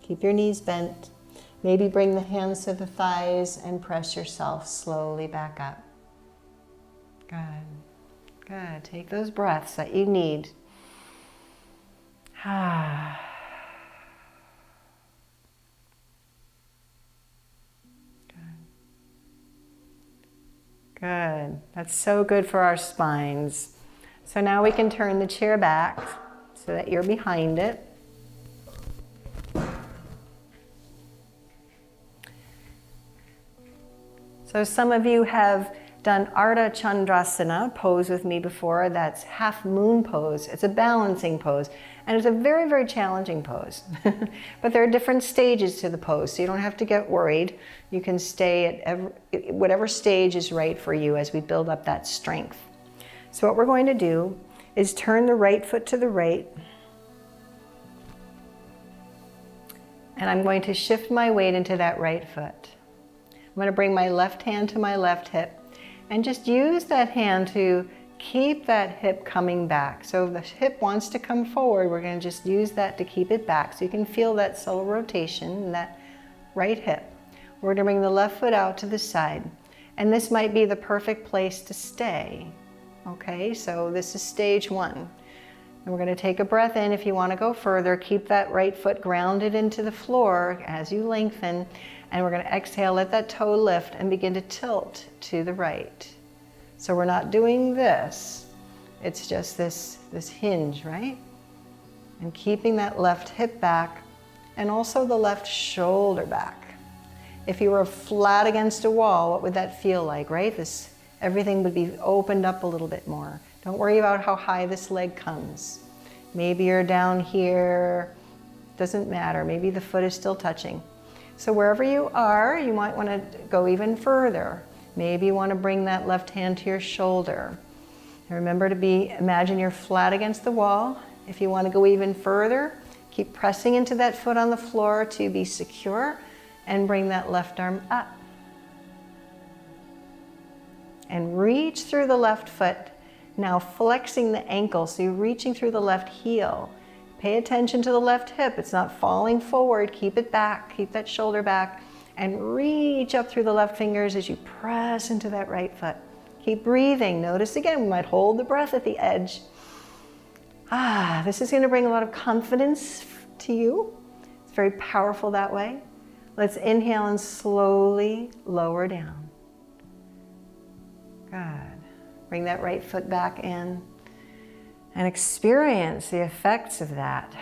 Keep your knees bent. Maybe bring the hands to the thighs and press yourself slowly back up. Good. Good. Take those breaths that you need. Good. That's so good for our spines. So now we can turn the chair back so that you're behind it. So some of you have done Ardha Chandrasana pose with me before. That's half moon pose. It's a balancing pose. And it's a very, very challenging pose. But there are different stages to the pose, so you don't have to get worried. You can stay at whatever stage is right for you as we build up that strength. So what we're going to do is turn the right foot to the right. And I'm going to shift my weight into that right foot. I'm going to bring my left hand to my left hip and just use that hand to keep that hip coming back. So if the hip wants to come forward, we're going to just use that to keep it back. So you can feel that subtle rotation in that right hip. We're going to bring the left foot out to the side. And this might be the perfect place to stay. Okay, so this is stage one. And we're going to take a breath in. If you want to go further, keep that right foot grounded into the floor as you lengthen. And we're going to exhale, let that toe lift and begin to tilt to the right. So we're not doing this. It's just this hinge, right? And keeping that left hip back and also the left shoulder back. If you were flat against a wall, what would that feel like, right? Everything would be opened up a little bit more. Don't worry about how high this leg comes. Maybe you're down here, doesn't matter. Maybe the foot is still touching. So wherever you are, you might want to go even further. Maybe you want to bring that left hand to your shoulder. And remember to imagine you're flat against the wall. If you want to go even further, keep pressing into that foot on the floor to be secure and bring that left arm up. And reach through the left foot. Now flexing the ankle, so you're reaching through the left heel. Pay attention to the left hip. It's not falling forward. Keep it back. Keep that shoulder back. And reach up through the left fingers as you press into that right foot. Keep breathing. Notice again, we might hold the breath at the edge. This is going to bring a lot of confidence to you. It's very powerful that way. Let's inhale and slowly lower down. Good. Bring that right foot back in and experience the effects of that.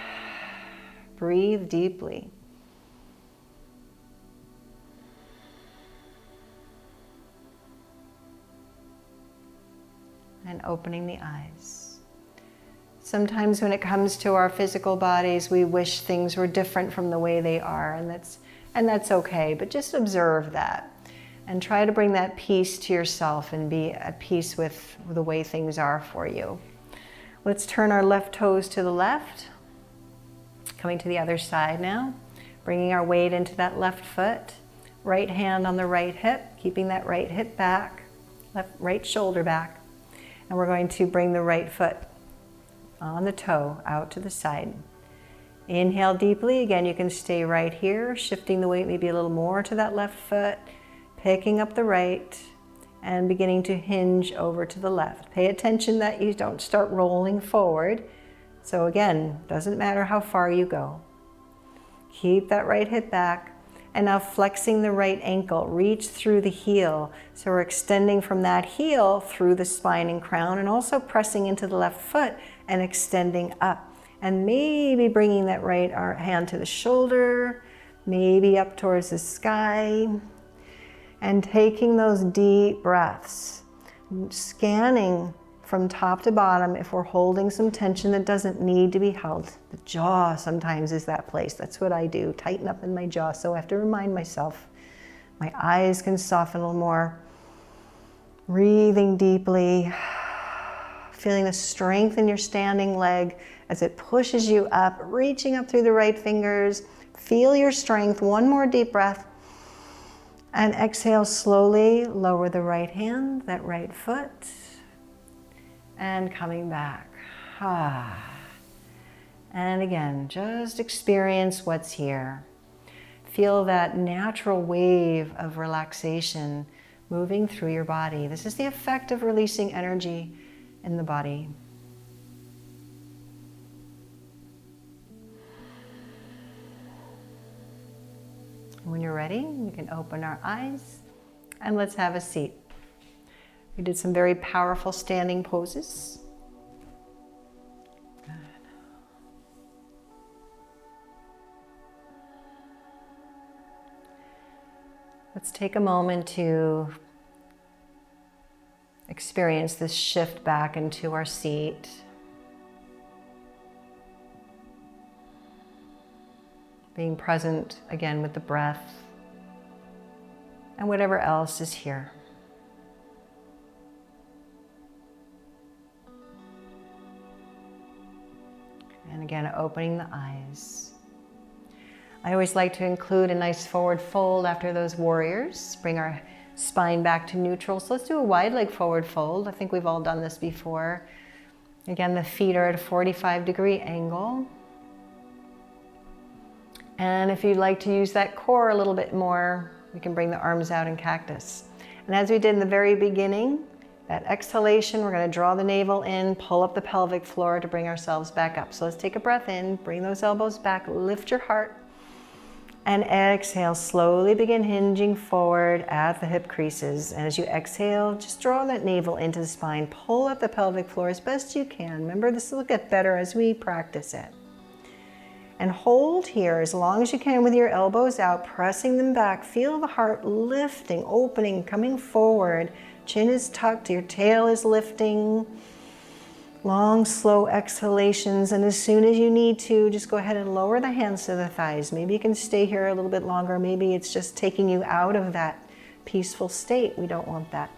Breathe deeply. And opening the eyes. Sometimes when it comes to our physical bodies, we wish things were different from the way they are, and that's okay, but just observe that. And try to bring that peace to yourself and be at peace with the way things are for you. Let's turn our left toes to the left. Coming to the other side now. Bringing our weight into that left foot. Right hand on the right hip, keeping that right hip back. Right shoulder back. And we're going to bring the right foot on the toe out to the side. Inhale deeply. Again, you can stay right here, shifting the weight maybe a little more to that left foot. Picking up the right and beginning to hinge over to the left. Pay attention that you don't start rolling forward. So again, doesn't matter how far you go. Keep that right hip back. And now flexing the right ankle, reach through the heel. So we're extending from that heel through the spine and crown, and also pressing into the left foot and extending up. And maybe bringing that right hand to the shoulder, maybe up towards the sky. And taking those deep breaths, scanning from top to bottom if we're holding some tension that doesn't need to be held. The jaw sometimes is that place. That's what I do, tighten up in my jaw. So I have to remind myself. My eyes can soften a little more. Breathing deeply, feeling the strength in your standing leg as it pushes you up, reaching up through the right fingers. Feel your strength. One more deep breath. And exhale slowly, lower the right hand, that right foot, and coming back. And again, just experience what's here. Feel that natural wave of relaxation moving through your body. This is the effect of releasing energy in the body. When you're ready, you can open our eyes and let's have a seat. We did some very powerful standing poses. Good. Let's take a moment to experience this shift back into our seat. Being present again with the breath and whatever else is here. And again, opening the eyes. I always like to include a nice forward fold after those warriors. Bring our spine back to neutral. So let's do a wide leg forward fold. I think we've all done this before. Again, the feet are at a 45-degree angle. And if you'd like to use that core a little bit more, you can bring the arms out in cactus. And as we did in the very beginning, that exhalation, we're going to draw the navel in, pull up the pelvic floor to bring ourselves back up. So let's take a breath in, bring those elbows back, lift your heart, and exhale. Slowly begin hinging forward at the hip creases. And as you exhale, just draw that navel into the spine, pull up the pelvic floor as best you can. Remember, this will get better as we practice it. And hold here as long as you can with your elbows out, pressing them back. Feel the heart lifting, opening, coming forward. Chin is tucked, your tail is lifting. Long, slow exhalations, and as soon as you need to, just go ahead and lower the hands to the thighs. Maybe you can stay here a little bit longer. Maybe it's just taking you out of that peaceful state. We don't want that.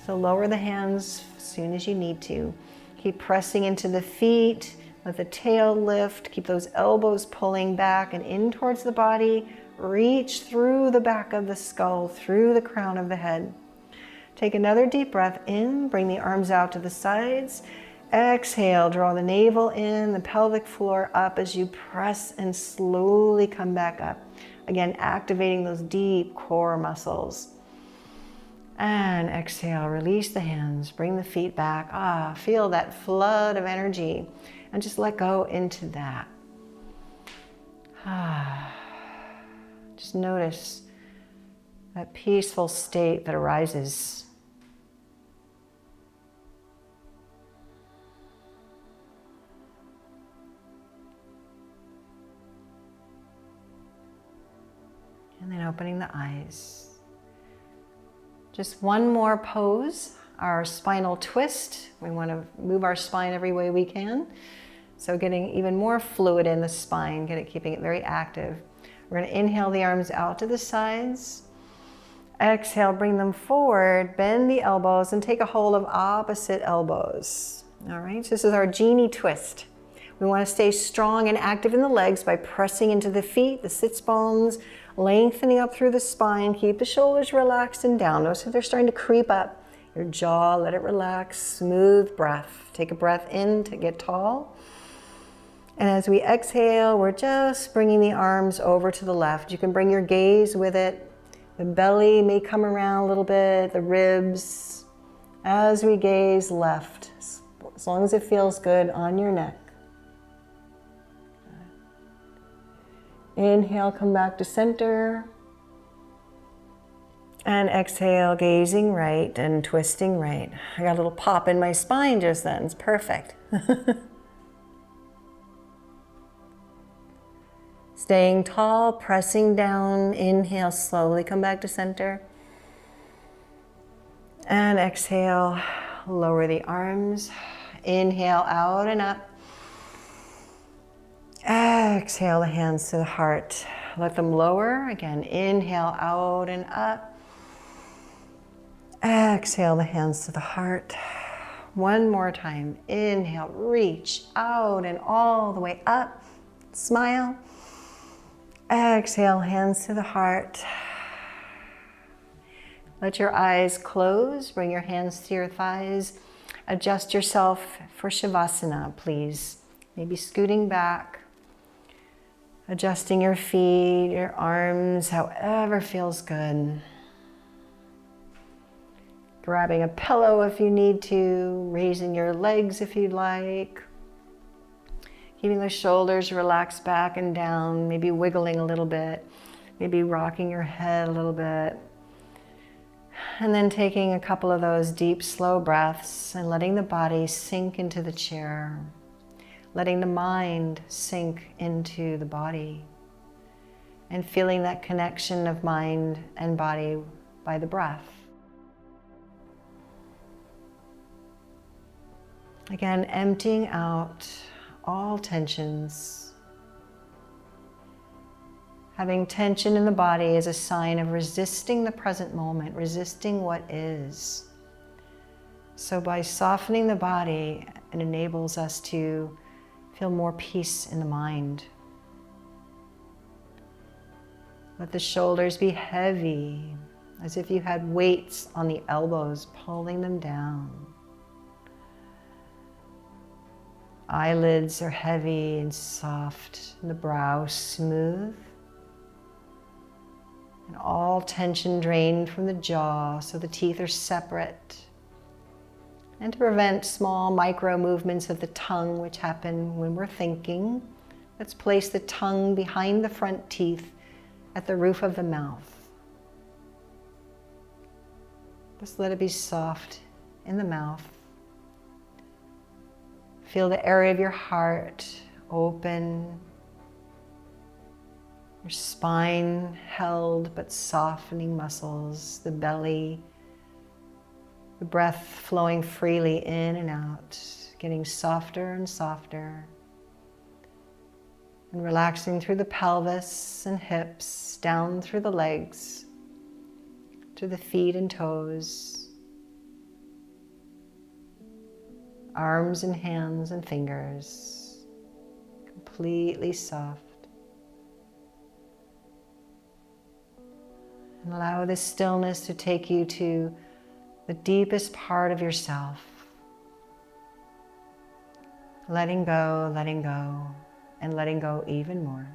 So lower the hands as soon as you need to. Keep pressing into the feet. Let the tail lift. Keep those elbows pulling back and in towards the body. Reach through the back of the skull, through the crown of the head. Take another deep breath in. Bring the arms out to the sides. Exhale, draw the navel in, the pelvic floor up as you press and slowly come back up. Again, activating those deep core muscles. And exhale, release the hands, bring the feet back. Feel that flood of energy and just let go into that. Just notice that peaceful state that arises. And then opening the eyes. Just one more pose, our spinal twist. We want to move our spine every way we can. So getting even more fluid in the spine, keeping it very active. We're going to inhale the arms out to the sides. Exhale, bring them forward, bend the elbows, and take a hold of opposite elbows. All right, so this is our genie twist. We want to stay strong and active in the legs by pressing into the feet, the sits bones, lengthening up through the spine. Keep the shoulders relaxed and down. Notice if they're starting to creep up. Your jaw, let it relax. Smooth breath. Take a breath in to get tall. And as we exhale, we're just bringing the arms over to the left. You can bring your gaze with it. The belly may come around a little bit, the ribs. As we gaze left, as long as it feels good on your neck. Inhale, come back to center. And exhale, gazing right and twisting right. I got a little pop in my spine just then. It's perfect. Staying tall, pressing down. Inhale, slowly come back to center. And exhale, lower the arms. Inhale, out and up. Exhale the hands to the heart. Let them lower. Again, inhale out and up. Exhale the hands to the heart. One more time. Inhale, reach out and all the way up. Smile. Exhale, hands to the heart. Let your eyes close. Bring your hands to your thighs. Adjust yourself for Shavasana, please. Maybe scooting back. Adjusting your feet, your arms, however feels good. Grabbing a pillow if you need to, raising your legs if you'd like. Keeping the shoulders relaxed back and down, maybe wiggling a little bit, maybe rocking your head a little bit. And then taking a couple of those deep, slow breaths and letting the body sink into the chair. Letting the mind sink into the body and feeling that connection of mind and body by the breath. Again, emptying out all tensions. Having tension in the body is a sign of resisting the present moment, resisting what is. So by softening the body, it enables us to feel more peace in the mind. Let the shoulders be heavy, as if you had weights on the elbows, pulling them down. Eyelids are heavy and soft, and the brow smooth. And all tension drained from the jaw, so the teeth are separate. And to prevent small micro movements of the tongue, which happen when we're thinking, let's place the tongue behind the front teeth at the roof of the mouth. Just let it be soft in the mouth. Feel the area of your heart open, your spine held but softening muscles, the belly, the breath flowing freely in and out. getting softer and softer. And relaxing through the pelvis and hips, down through the legs, to the feet and toes, arms and hands and fingers, completely soft. And allow this stillness to take you to the deepest part of yourself. Letting go, and letting go even more.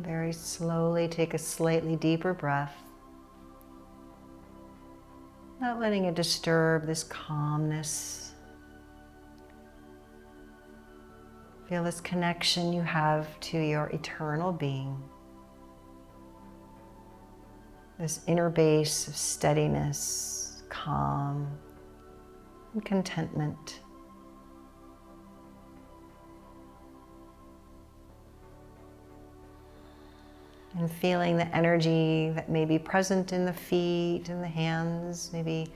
Very slowly take a slightly deeper breath, not letting it disturb this calmness. Feel this connection you have to your eternal being, this inner base of steadiness, calm, and contentment. And feeling the energy that may be present in the feet and the hands, maybe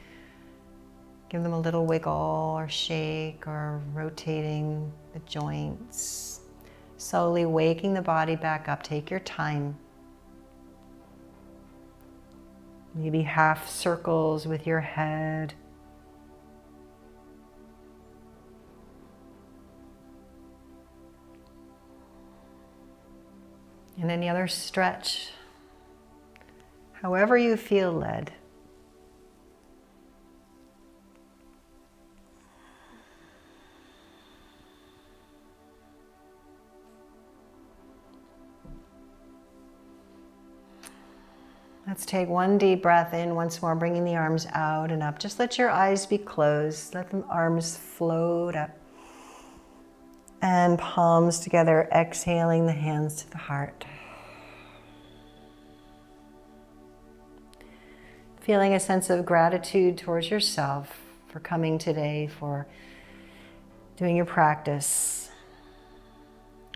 give them a little wiggle or shake or rotating the joints. Slowly waking the body back up. Take your time. Maybe half circles with your head. And any other stretch, however you feel led. Let's take one deep breath in once more, bringing the arms out and up. Just let your eyes be closed. Let the arms float up. And palms together, exhaling the hands to the heart. Feeling a sense of gratitude towards yourself for coming today, for doing your practice.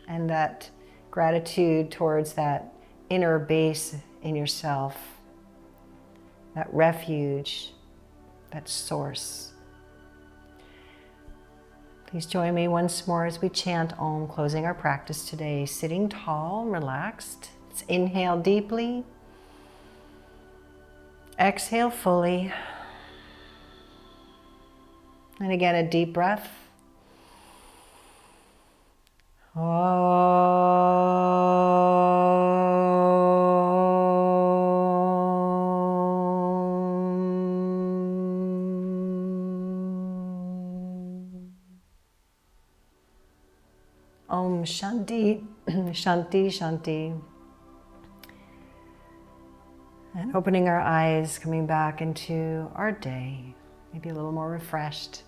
And that gratitude towards that inner base in yourself, that refuge, that source. Please join me once more as we chant Om, closing our practice today, sitting tall, relaxed. Let's inhale deeply. Exhale fully. And again, a deep breath. Om Shanti, Shanti, Shanti. And opening our eyes, coming back into our day, maybe a little more refreshed.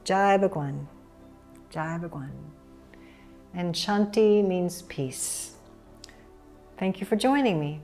Jai Bhagwan, Jai Bhagwan. And Shanti means peace. Thank you for joining me.